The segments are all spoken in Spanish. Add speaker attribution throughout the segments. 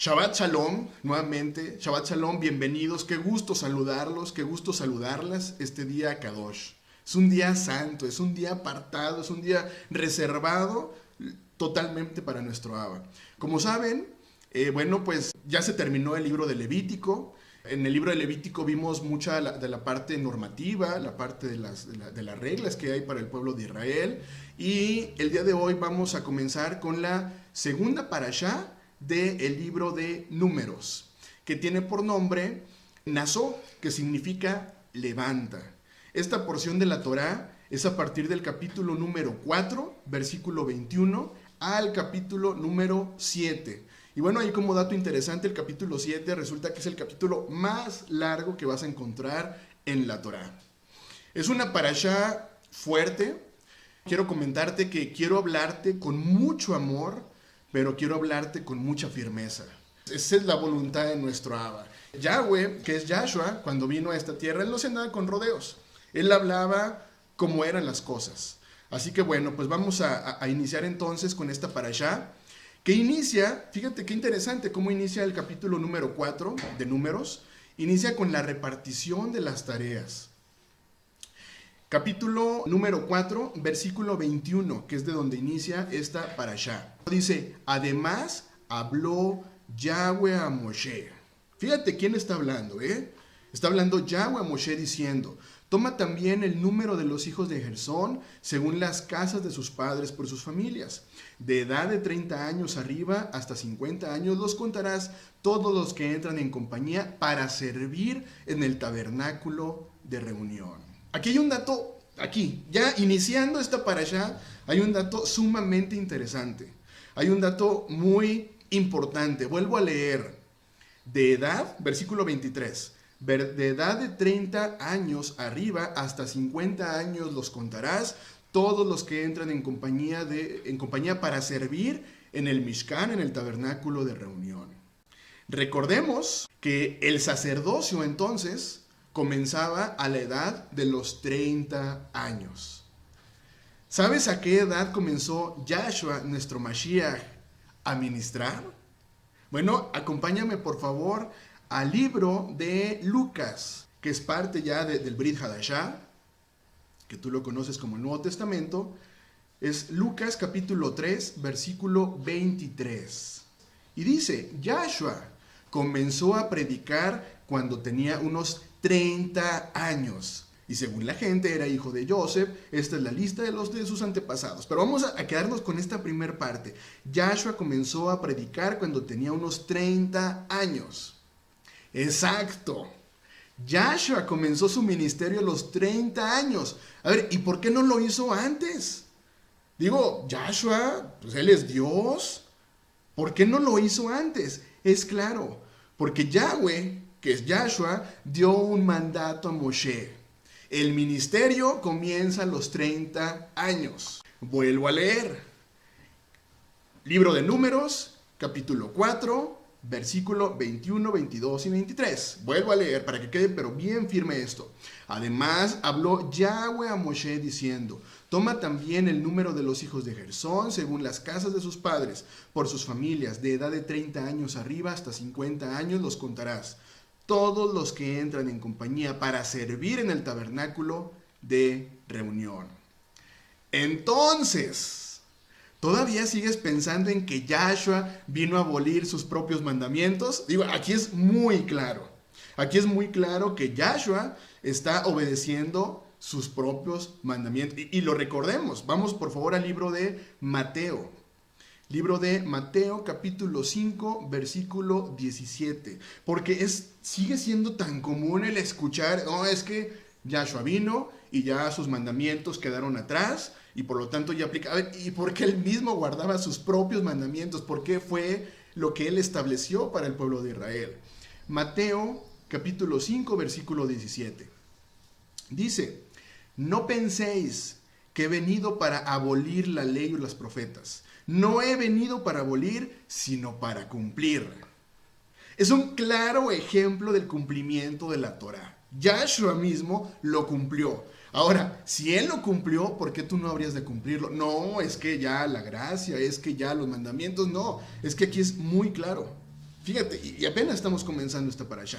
Speaker 1: Shabbat Shalom, nuevamente. Shabbat Shalom, bienvenidos. Qué gusto saludarlos, qué gusto saludarlas este día Kadosh. Es un día santo, es un día apartado, es un día reservado totalmente para nuestro Abba. Como saben, pues ya se terminó el libro de Levítico. En el libro de Levítico vimos mucha de la parte normativa, la parte de las reglas que hay para el pueblo de Israel. Y el día de hoy vamos a comenzar con la segunda parashá del libro de Números, que tiene por nombre Nazó, que significa levanta. Esta porción de la Torá es a partir del capítulo número 4, versículo 21, al capítulo número 7. Y bueno, ahí como dato interesante, el capítulo 7 resulta que es el capítulo más largo que vas a encontrar en la Torá. Es una parashá fuerte. Quiero comentarte que quiero hablarte con mucho amor, pero quiero hablarte con mucha firmeza. Esa es la voluntad de nuestro Abba. Yahweh, que es Yahshua, cuando vino a esta tierra, él no se andaba con rodeos. Él hablaba como eran las cosas. Así que bueno, pues vamos a iniciar entonces con esta parashá, que inicia, fíjate qué interesante cómo inicia el capítulo número 4 de Números. Inicia con la repartición de las tareas. Capítulo número 4, versículo 21, que es de donde inicia esta parashá. Dice, además habló Yahweh a Moshe. Fíjate quién está hablando, Está hablando Yahweh a Moshe diciendo, toma también el número de los hijos de Gersón, según las casas de sus padres por sus familias. De edad de 30 años arriba hasta 50 años los contarás todos los que entran en compañía para servir en el tabernáculo de reunión. Aquí hay un dato, ya iniciando esta parashá, hay un dato sumamente interesante. Hay un dato muy importante. Vuelvo a leer. De edad, versículo 23. De edad de 30 años arriba hasta 50 años los contarás, todos los que entran en compañía para servir en el Mishkan, en el tabernáculo de reunión. Recordemos que el sacerdocio entonces comenzaba a la edad de los 30 años. ¿Sabes a qué edad comenzó Yahshua, nuestro Mashiach, a ministrar? Bueno, acompáñame por favor al libro de Lucas, que es parte ya del Brit Hadashah, que tú lo conoces como el Nuevo Testamento. Es Lucas capítulo 3, versículo 23. Y dice, Yahshua comenzó a predicar cuando tenía unos 30 años. Y según la gente era hijo de Joseph. Esta es la lista de sus antepasados. Pero vamos a quedarnos con esta primera parte. Yahshua comenzó a predicar cuando tenía unos 30 años. Exacto. Yahshua comenzó su ministerio a los 30 años. A ver, ¿y por qué no lo hizo antes? Digo, Yahshua, pues él es Dios. ¿Por qué no lo hizo antes? Es claro, porque Yahweh, que es Yahshua, dio un mandato a Moshe. El ministerio comienza a los 30 años. Vuelvo a leer. Libro de Números, capítulo 4, versículo 21, 22 y 23. Vuelvo a leer para que quede pero bien firme esto. Además habló Yahweh a Moshe diciendo, toma también el número de los hijos de Gersón según las casas de sus padres, por sus familias, de edad de 30 años arriba hasta 50 años los contarás. Todos los que entran en compañía para servir en el tabernáculo de reunión. Entonces, ¿todavía sigues pensando en que Yahshua vino a abolir sus propios mandamientos? Digo, aquí es muy claro. Aquí es muy claro que Yahshua está obedeciendo sus propios mandamientos. Y lo recordemos. Vamos por favor al libro de Mateo. Libro de Mateo, capítulo 5, versículo 17. Porque sigue siendo tan común el escuchar, no, es que Yahshua vino y ya sus mandamientos quedaron atrás y por lo tanto ya aplica. A ver, ¿y por qué él mismo guardaba sus propios mandamientos? ¿Por qué fue lo que él estableció para el pueblo de Israel? Mateo, capítulo 5, versículo 17. Dice, no penséis que he venido para abolir la ley o los profetas. No he venido para abolir, sino para cumplir. Es un claro ejemplo del cumplimiento de la Torá. Yahshua mismo lo cumplió. Ahora, si él lo cumplió, ¿por qué tú no habrías de cumplirlo? No, es que ya la gracia, es que ya los mandamientos, no. Es que aquí es muy claro. Fíjate, y apenas estamos comenzando esta parashá.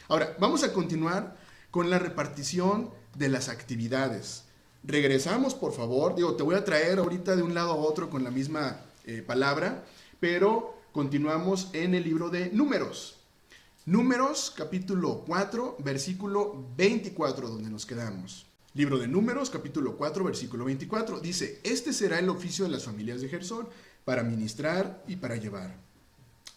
Speaker 1: Ahora, vamos a continuar con la repartición de las actividades. Regresamos, por favor. Te voy a traer ahorita de un lado a otro con la misma palabra, pero continuamos en el libro de Números. Números, capítulo 4, versículo 24, donde nos quedamos. Libro de Números, capítulo 4, versículo 24. Dice, este será el oficio de las familias de Gersón, para ministrar y para llevar.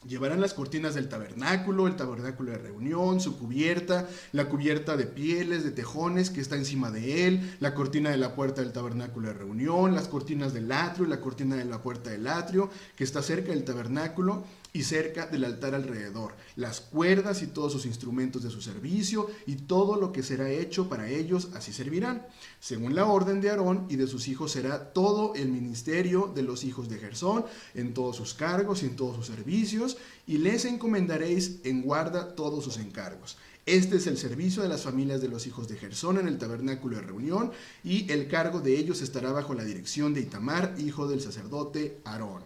Speaker 1: Llevarán las cortinas del tabernáculo, el tabernáculo de reunión, su cubierta, la cubierta de pieles, de tejones que está encima de él, la cortina de la puerta del tabernáculo de reunión, las cortinas del atrio, la cortina de la puerta del atrio que está cerca del tabernáculo y cerca del altar alrededor, las cuerdas y todos sus instrumentos de su servicio y todo lo que será hecho para ellos, así servirán. Según la orden de Aarón y de sus hijos será todo el ministerio de los hijos de Gersón, en todos sus cargos y en todos sus servicios, y les encomendaréis en guarda todos sus encargos. Este es el servicio de las familias de los hijos de Gersón en el tabernáculo de reunión, y el cargo de ellos estará bajo la dirección de Itamar, hijo del sacerdote Aarón.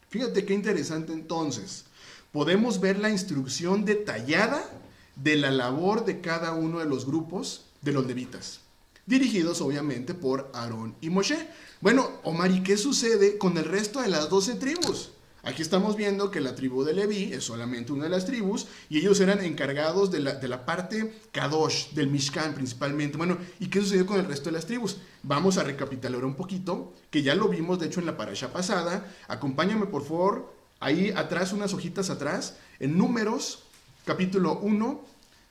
Speaker 1: Fíjate qué interesante entonces. Podemos ver la instrucción detallada de la labor de cada uno de los grupos de los levitas, dirigidos obviamente por Aarón y Moshe. Bueno, Omar, ¿y qué sucede con el resto de las 12 tribus? Aquí estamos viendo que la tribu de Leví es solamente una de las tribus y ellos eran encargados de la parte Kadosh, del Mishkan principalmente. Bueno, ¿y qué sucedió con el resto de las tribus? Vamos a recapitular un poquito, que ya lo vimos de hecho en la parashá pasada. Acompáñame por favor, ahí atrás, unas hojitas atrás, en Números, capítulo 1,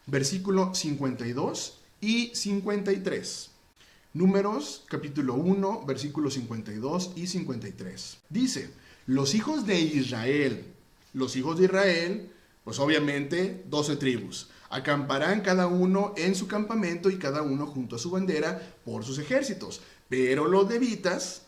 Speaker 1: versículo 52 y 53. Números, capítulo 1, versículos 52 y 53. Dice, los hijos de Israel, pues obviamente 12 tribus, acamparán cada uno en su campamento y cada uno junto a su bandera por sus ejércitos. Pero los levitas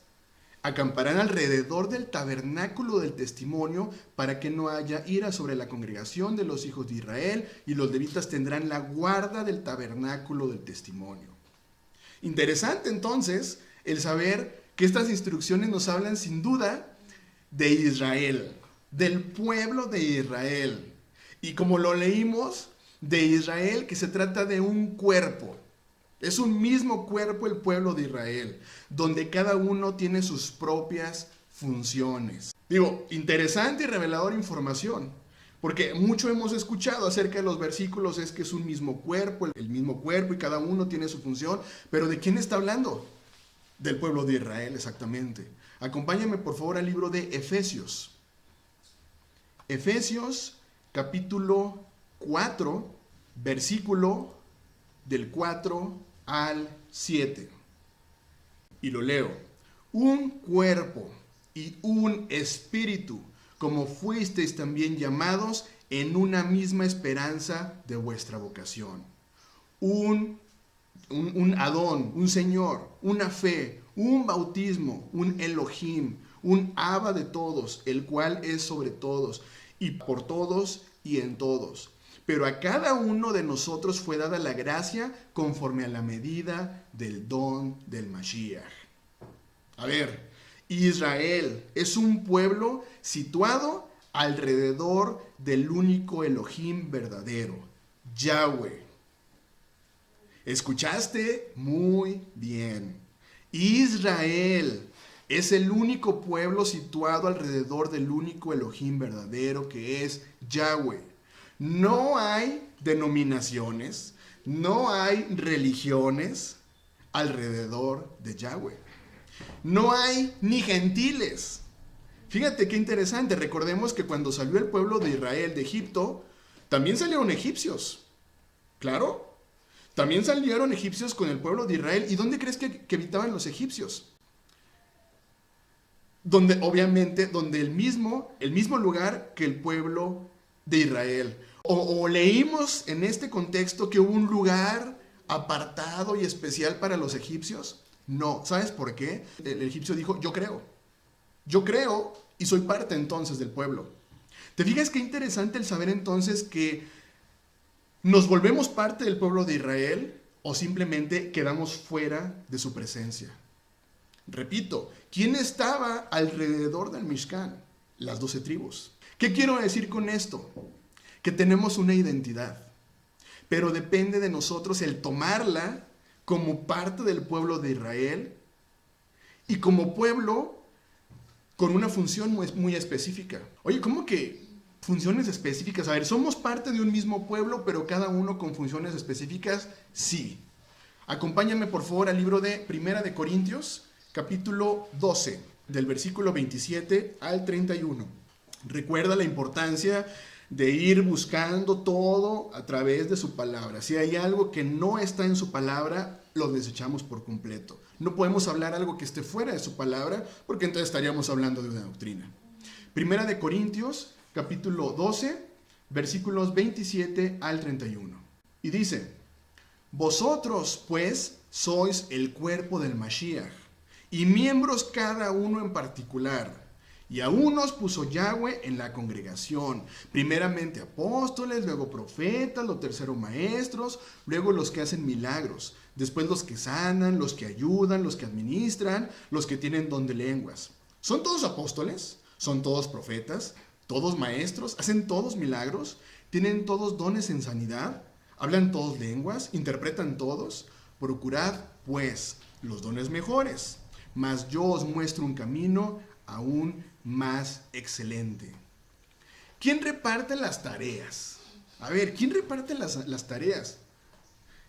Speaker 1: acamparán alrededor del tabernáculo del testimonio para que no haya ira sobre la congregación de los hijos de Israel, y los levitas tendrán la guarda del tabernáculo del testimonio. Interesante entonces el saber que estas instrucciones nos hablan sin duda de Israel, del pueblo de Israel. Y como lo leímos, de Israel, que se trata de un cuerpo. Es un mismo cuerpo el pueblo de Israel, donde cada uno tiene sus propias funciones. Interesante y reveladora información, porque mucho hemos escuchado acerca de los versículos, es que es un mismo cuerpo, el mismo cuerpo y cada uno tiene su función, pero ¿de quién está hablando? Del pueblo de Israel, exactamente. Acompáñame por favor al libro de Efesios. Efesios capítulo 4, versículo del 4 al 7. Y lo leo. Un cuerpo y un espíritu, como fuisteis también llamados en una misma esperanza de vuestra vocación. Un Adón, un Señor, una fe, un bautismo, un Elohim, un Abba de todos, el cual es sobre todos, y por todos y en todos. Pero a cada uno de nosotros fue dada la gracia conforme a la medida del don del Mashiach. A ver, Israel es un pueblo situado alrededor del único Elohim verdadero, Yahweh. ¿Escuchaste? Muy bien. Israel es el único pueblo situado alrededor del único Elohim verdadero, que es Yahweh. No hay denominaciones, no hay religiones alrededor de Yahweh. No hay ni gentiles. Fíjate qué interesante. Recordemos que cuando salió el pueblo de Israel de Egipto, también salieron egipcios. Claro. También salieron egipcios con el pueblo de Israel. ¿Y dónde crees que habitaban los egipcios? Obviamente, donde el mismo lugar que el pueblo de Israel. O leímos en este contexto que hubo un lugar apartado y especial para los egipcios. No, ¿sabes por qué? El egipcio dijo, yo creo y soy parte entonces del pueblo. ¿Te fijas qué interesante el saber entonces que nos volvemos parte del pueblo de Israel o simplemente quedamos fuera de su presencia? Repito, ¿quién estaba alrededor del Mishkan? Las 12 tribus. ¿Qué quiero decir con esto? que tenemos una identidad, pero depende de nosotros el tomarla como parte del pueblo de Israel y como pueblo con una función muy específica. Oye, ¿cómo que funciones específicas? A ver, ¿somos parte de un mismo pueblo, pero cada uno con funciones específicas? Sí. Acompáñame por favor al libro de Primera de Corintios, capítulo 12, del versículo 27 al 31. Recuerda la importancia de ir buscando todo a través de su palabra. Si hay algo que no está en su palabra, lo desechamos por completo. No podemos hablar algo que esté fuera de su palabra, porque entonces estaríamos hablando de una doctrina. Primera de Corintios, capítulo 12, versículos 27 al 31. Y dice: vosotros, pues, sois el cuerpo del Mashiach, y miembros cada uno en particular. Y a unos puso Yahweh en la congregación, primeramente apóstoles, luego profetas, lo tercero maestros, luego los que hacen milagros, después los que sanan, los que ayudan, los que administran, los que tienen don de lenguas. ¿Son todos apóstoles? ¿Son todos profetas? ¿Todos maestros? ¿Hacen todos milagros? ¿Tienen todos dones en sanidad? ¿Hablan todos lenguas? ¿Interpretan todos? Procurad, pues, los dones mejores, mas yo os muestro un camino aún más excelente. ¿Quién reparte las tareas? A ver, ¿quién reparte las tareas?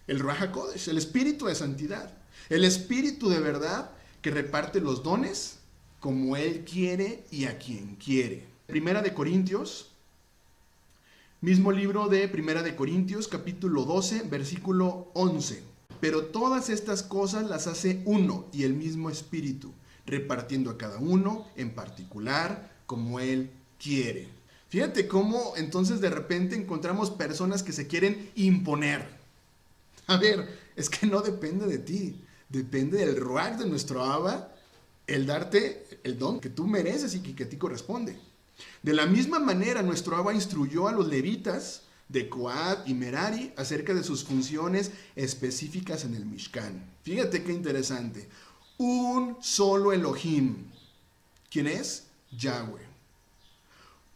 Speaker 1: El Ruach HaKodesh, el Espíritu de Santidad, el Espíritu de verdad que reparte los dones como Él quiere y a quien quiere. Primera de Corintios, mismo libro de Primera de Corintios, capítulo 12, versículo 11. Pero todas estas cosas las hace uno y el mismo Espíritu, repartiendo a cada uno en particular como Él quiere. Fíjate cómo entonces de repente encontramos personas que se quieren imponer. A ver, es que no depende de ti, depende del Ruach de nuestro Abba, el darte el don que tú mereces y que a ti corresponde. De la misma manera, nuestro Abba instruyó a los levitas de Coat y Merari acerca de sus funciones específicas en el Mishkan. Fíjate qué interesante. Un solo Elohim. ¿Quién es? Yahweh.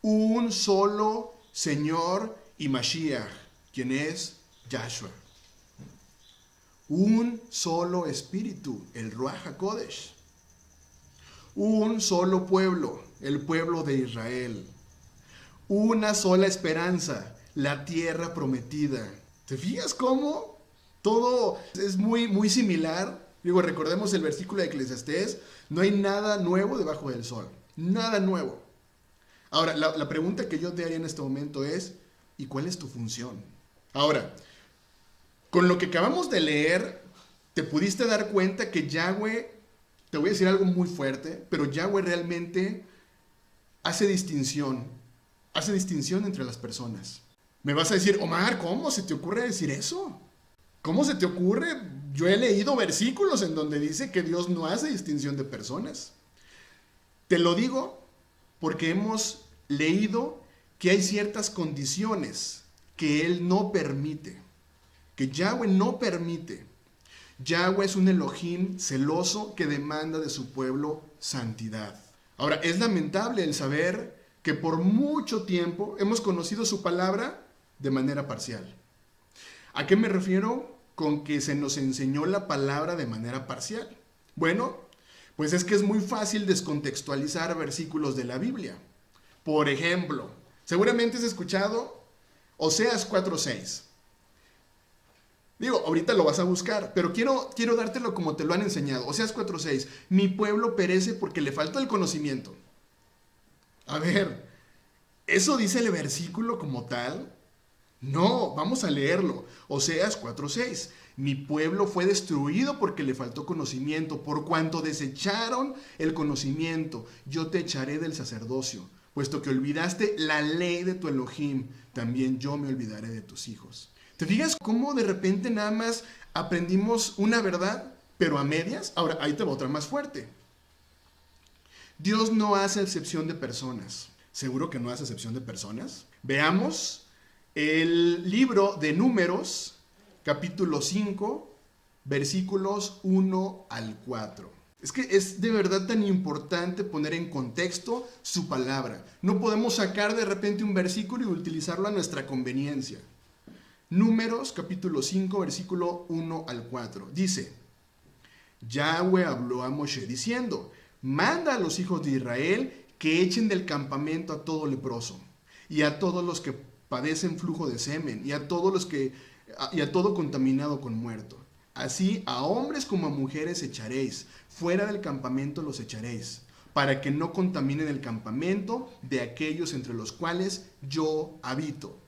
Speaker 1: Un solo Señor y Mashiach. ¿Quién es? Yahshua. Un solo Espíritu, el Ruach HaKodesh. Un solo pueblo, el pueblo de Israel. Una sola esperanza, la tierra prometida. ¿Te fijas cómo todo es muy similar? Digo, recordemos el versículo de Eclesiastés, no hay nada nuevo debajo del sol, nada nuevo. Ahora, la pregunta que yo te haría en este momento es, ¿y cuál es tu función? Ahora, con lo que acabamos de leer, te pudiste dar cuenta que Yahweh, te voy a decir algo muy fuerte, pero Yahweh realmente hace distinción entre las personas. Me vas a decir, Omar, ¿cómo se te ocurre decir eso? ¿Cómo se te ocurre? Yo he leído versículos en donde dice que Dios no hace distinción de personas. Te lo digo porque hemos leído que hay ciertas condiciones que Él no permite, que Yahweh no permite. Yahweh es un Elohim celoso que demanda de su pueblo santidad. Ahora, es lamentable el saber que por mucho tiempo hemos conocido su palabra de manera parcial. ¿A qué me refiero con que se nos enseñó la palabra de manera parcial? Bueno, pues es que es muy fácil descontextualizar versículos de la Biblia. Por ejemplo, seguramente has escuchado Oseas 4:6. Digo, ahorita lo vas a buscar, pero quiero dártelo como te lo han enseñado. Oseas 4:6. Mi pueblo perece porque le falta el conocimiento. A ver, ¿eso dice el versículo como tal? No, vamos a leerlo. Oseas 4:6. Mi pueblo fue destruido porque le faltó conocimiento. Por cuanto desecharon el conocimiento, yo te echaré del sacerdocio. Puesto que olvidaste la ley de tu Elohim, también yo me olvidaré de tus hijos. ¿Te fijas cómo de repente nada más aprendimos una verdad, pero a medias? Ahora, ahí te va otra más fuerte. Dios no hace excepción de personas. ¿Seguro que no hace excepción de personas? Veamos el libro de Números, capítulo 5, versículos 1 al 4. Es que es de verdad tan importante poner en contexto su palabra. No podemos sacar de repente un versículo y utilizarlo a nuestra conveniencia. Números capítulo 5, versículo 1 al 4. Dice: Yahweh habló a Moshe diciendo: manda a los hijos de Israel que echen del campamento a todo leproso, y a todos los que padecen flujo de semen, y a todo contaminado con muerto. Así a hombres como a mujeres echaréis, fuera del campamento los echaréis, para que no contaminen el campamento de aquellos entre los cuales yo habito.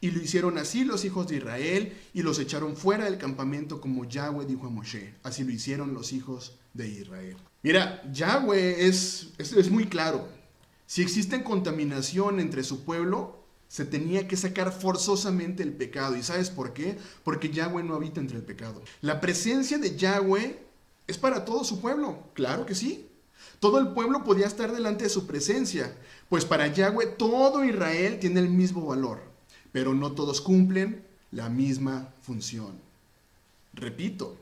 Speaker 1: Y lo hicieron así los hijos de Israel, y los echaron fuera del campamento como Yahweh dijo a Moshe. Así lo hicieron los hijos de Israel. Mira, Yahweh es muy claro. Si existe contaminación entre su pueblo, se tenía que sacar forzosamente el pecado. ¿Y sabes por qué? Porque Yahweh no habita entre el pecado. La presencia de Yahweh es para todo su pueblo. Claro que sí. Todo el pueblo podía estar delante de su presencia, pues para Yahweh todo Israel tiene el mismo valor, pero no todos cumplen la misma función. Repito,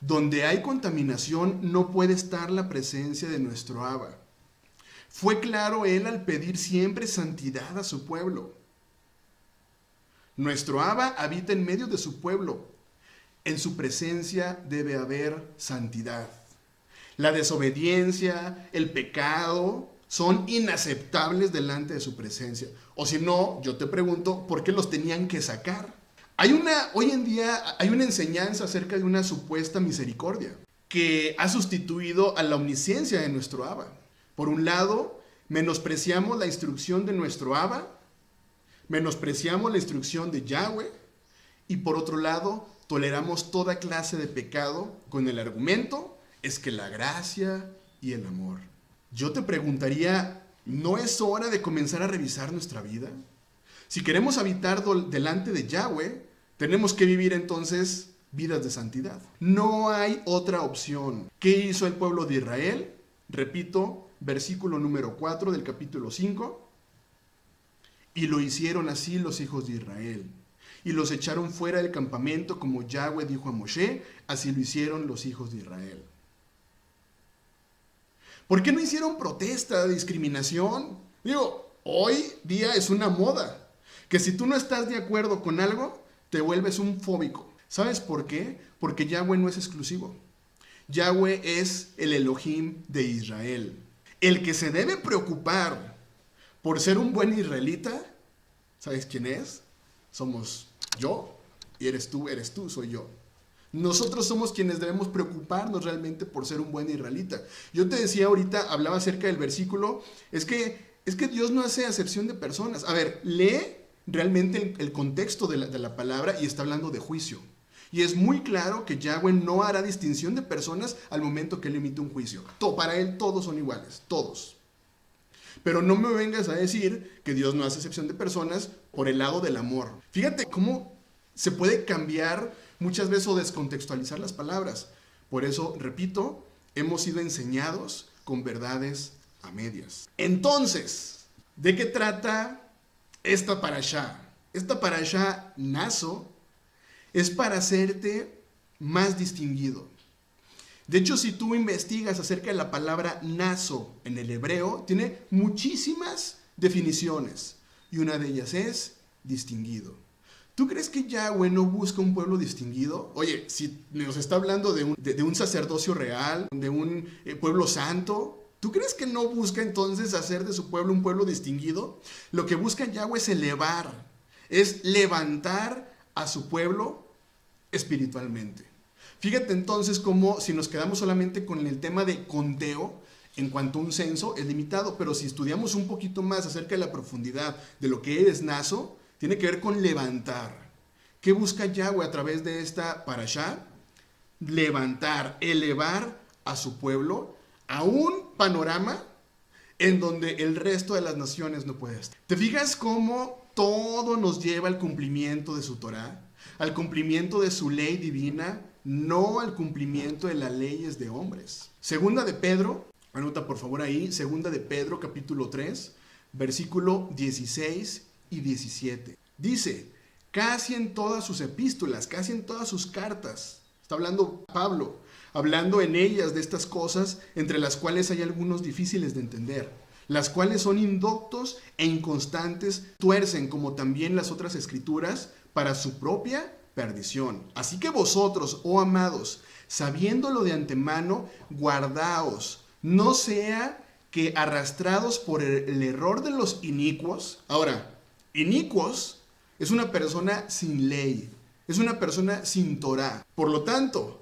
Speaker 1: donde hay contaminación no puede estar la presencia de nuestro Abba. Fue claro él al pedir siempre santidad a su pueblo. Nuestro Abba habita en medio de su pueblo. En su presencia debe haber santidad. La desobediencia, el pecado son inaceptables delante de su presencia. O si no, yo te pregunto, ¿por qué los tenían que sacar? Hoy en día hay una enseñanza acerca de una supuesta misericordia que ha sustituido a la omnisciencia de nuestro Abba. Por un lado, menospreciamos la instrucción de nuestro Abba, menospreciamos la instrucción de Yahweh, y por otro lado, toleramos toda clase de pecado con el argumento es que la gracia y el amor. Yo te preguntaría, ¿no es hora de comenzar a revisar nuestra vida? Si queremos habitar delante de Yahweh, tenemos que vivir entonces vidas de santidad. No hay otra opción. ¿Qué hizo el pueblo de Israel? Repito, versículo número 4 del capítulo 5. Y lo hicieron así los hijos de Israel. Y los echaron fuera del campamento como Yahweh dijo a Moshe, así lo hicieron los hijos de Israel. ¿Por qué no hicieron protesta, discriminación? Digo, hoy día es una moda, que si tú no estás de acuerdo con algo, te vuelves un fóbico. ¿Sabes por qué? Porque Yahweh no es exclusivo. Yahweh es el Elohim de Israel. El que se debe preocupar por ser un buen israelita, ¿sabes quién es? Somos yo, y eres tú, soy yo. Nosotros somos quienes debemos preocuparnos realmente por ser un buen israelita. Yo te decía ahorita, hablaba acerca del versículo, es que Dios no hace acepción de personas. A ver, lee realmente el contexto de la palabra y está hablando de juicio. Y es muy claro que Yahweh no hará distinción de personas al momento que él emite un juicio. Para él todos son iguales, todos. Pero no me vengas a decir que Dios no hace excepción de personas por el lado del amor. Fíjate cómo se puede cambiar muchas veces o descontextualizar las palabras. Por eso, repito, hemos sido enseñados con verdades a medias. Entonces, ¿de qué trata esta parashá? Esta parashá Naso es para hacerte más distinguido. De hecho, si tú investigas acerca de la palabra naso en el hebreo, tiene muchísimas definiciones. Y una de ellas es distinguido. ¿Tú crees que Yahweh no busca un pueblo distinguido? Oye, si nos está hablando de un sacerdocio real, de un pueblo santo, ¿tú crees que no busca entonces hacer de su pueblo un pueblo distinguido? Lo que busca Yahweh es elevar, es levantar a su pueblo espiritualmente. Fíjate entonces cómo si nos quedamos solamente con el tema de conteo, en cuanto a un censo, es limitado, pero si estudiamos un poquito más acerca de la profundidad de lo que es Naso, tiene que ver con levantar. ¿Qué busca Yahweh a través de esta parashá? Levantar, elevar a su pueblo a un panorama en donde el resto de las naciones no puede estar. ¿Te fijas cómo todo nos lleva al cumplimiento de su Torá? Al cumplimiento de su ley divina, no al cumplimiento de las leyes de hombres. Segunda de Pedro, anota por favor ahí, Segunda de Pedro capítulo 3, versículo 16 y 17. Dice, casi en todas sus epístolas, casi en todas sus cartas, está hablando Pablo, hablando en ellas de estas cosas, entre las cuales hay algunos difíciles de entender, las cuales son indoctos e inconstantes, tuercen como también las otras escrituras para su propia perdición. Así que vosotros, oh amados, sabiéndolo de antemano, guardaos, no sea que arrastrados por el error de los inicuos. Ahora, inicuos es una persona sin ley, es una persona sin Torah. Por lo tanto,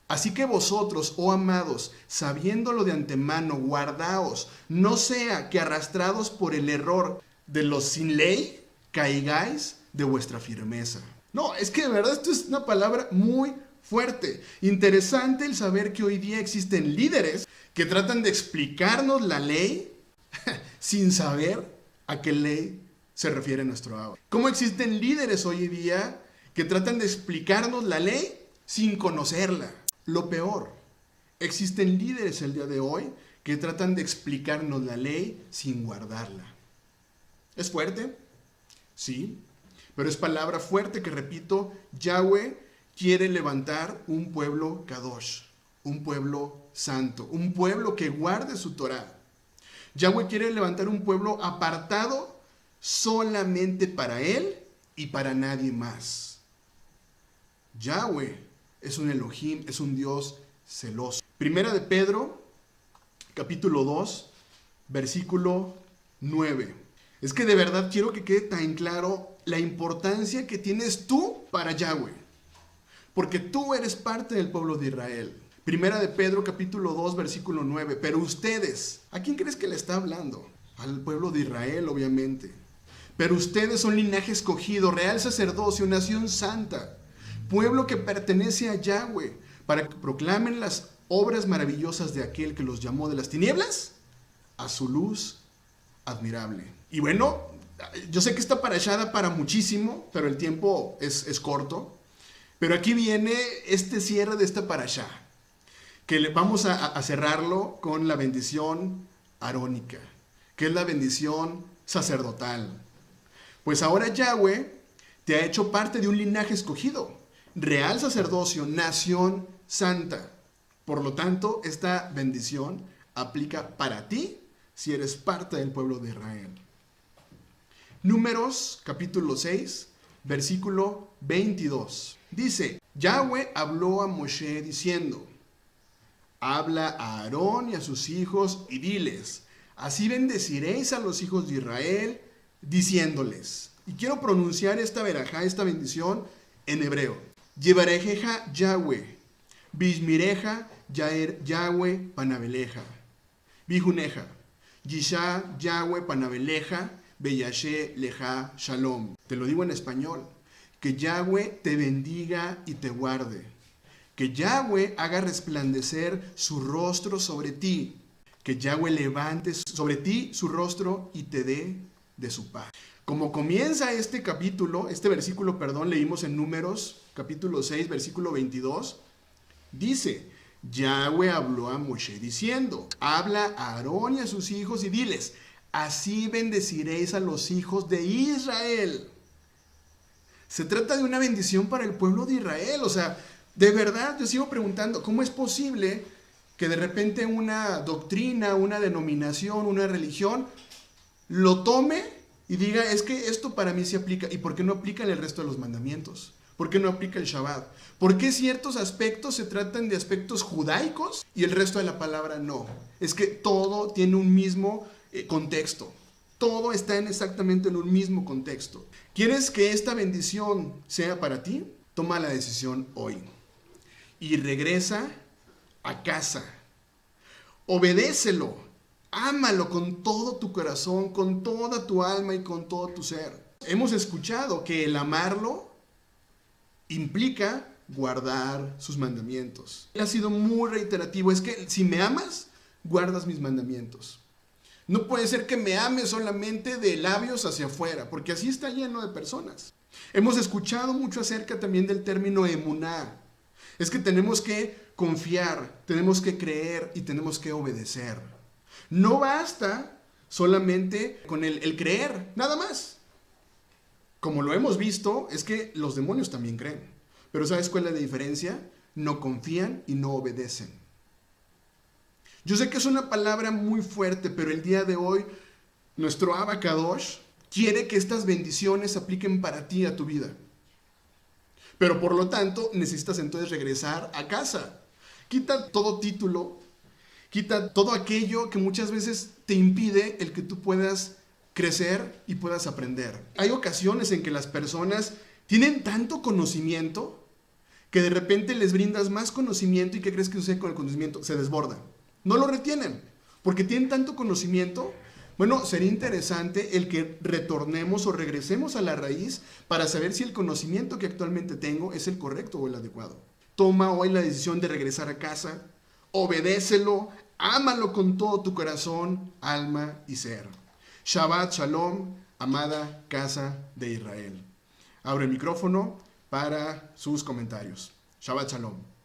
Speaker 1: así que vosotros, oh amados, sabiéndolo de antemano, guardaos, no sea que arrastrados por el error de los sin ley, caigáis de vuestra firmeza. No, es que de verdad esto es una palabra muy fuerte. Interesante el saber que hoy día existen líderes que tratan de explicarnos la ley sin saber a qué ley se refiere nuestro Abba. ¿Cómo existen líderes hoy día que tratan de explicarnos la ley sin conocerla? Lo peor, existen líderes el día de hoy que tratan de explicarnos la ley sin guardarla. ¿Es fuerte? Sí, pero es palabra fuerte que, repito, Yahweh quiere levantar un pueblo Kadosh, un pueblo santo, un pueblo que guarde su Torah. Yahweh quiere levantar un pueblo apartado solamente para Él y para nadie más. Yahweh es un Elohim, es un Dios celoso. Primera de Pedro, capítulo 2, versículo 9. Es que de verdad quiero que quede tan claro la importancia que tienes tú para Yahweh. Porque tú eres parte del pueblo de Israel. Primera de Pedro, capítulo 2, versículo 9. Pero ustedes, ¿a quién crees que le está hablando? Al pueblo de Israel, obviamente. Pero ustedes son linaje escogido, real sacerdocio, nación santa, pueblo que pertenece a Yahweh, para que proclamen las obras maravillosas de aquel que los llamó de las tinieblas a su luz admirable. Y bueno, yo sé que esta parashá da para muchísimo, pero el tiempo es corto. Pero aquí viene este cierre de esta parashá, que vamos a cerrarlo con la bendición arónica, que es la bendición sacerdotal. Pues ahora Yahweh te ha hecho parte de un linaje escogido, real sacerdocio, nación santa. Por lo tanto, esta bendición aplica para ti si eres parte del pueblo de Israel. Números capítulo 6, versículo 22. Dice, Yahweh habló a Moshe diciendo, habla a Aarón y a sus hijos y diles, así bendeciréis a los hijos de Israel, diciéndoles. Y quiero pronunciar esta verajá, esta bendición en hebreo. Yevarejeja Yahweh, Bishmireja Yahweh panabeleja, Bijuneja, Yisha Yahweh panabeleja, Beyashe leja shalom. Te lo digo en español. Que Yahweh te bendiga y te guarde. Que Yahweh haga resplandecer su rostro sobre ti. Que Yahweh levante sobre ti su rostro y te dé de su paz. Como comienza este capítulo, leímos en Números, capítulo 6, versículo 22, dice, Yahweh habló a Moshe diciendo, habla a Aarón y a sus hijos y diles, así bendeciréis a los hijos de Israel. Se trata de una bendición para el pueblo de Israel. O sea, de verdad, yo sigo preguntando, ¿cómo es posible que de repente una doctrina, una denominación, una religión, lo tome y diga, es que esto para mí se aplica? ¿Y por qué no aplica en el resto de los mandamientos? ¿Por qué no aplica el Shabbat? ¿Por qué ciertos aspectos se tratan de aspectos judaicos y el resto de la palabra no? Es que todo tiene un mismo contexto. Todo está exactamente en un mismo contexto. ¿Quieres que esta bendición sea para ti? Toma la decisión hoy. Y regresa a casa. Obedécelo. Ámalo con todo tu corazón, con toda tu alma y con todo tu ser. Hemos escuchado que el amarlo implica guardar sus mandamientos. Él ha sido muy reiterativo. Es que si me amas, guardas mis mandamientos. No puede ser que me ames solamente de labios hacia afuera, porque así está lleno de personas. Hemos escuchado mucho acerca también del término emuná. Es que tenemos que confiar, tenemos que creer y tenemos que obedecer. No basta solamente con el creer, nada más. Como lo hemos visto, es que los demonios también creen. Pero ¿sabes cuál es la diferencia? no confían y no obedecen. Yo sé que es una palabra muy fuerte, pero el día de hoy nuestro Abba Kadosh quiere que estas bendiciones se apliquen para ti, a tu vida. Pero por lo tanto, necesitas entonces regresar a casa. Quita todo título, quita todo aquello que muchas veces te impide el que tú puedas crecer y puedas aprender. Hay ocasiones en que las personas tienen tanto conocimiento que de repente les brindas más conocimiento y ¿qué crees que sucede con el conocimiento? Se desbordan. No lo retienen porque tienen tanto conocimiento. Bueno, sería interesante el que retornemos o regresemos a la raíz para saber si el conocimiento que actualmente tengo es el correcto o el adecuado. Toma hoy la decisión de regresar a casa, obedécelo, ámalo con todo tu corazón, alma y ser. Shabbat Shalom, amada casa de Israel. Abro el micrófono para sus comentarios. Shabbat Shalom.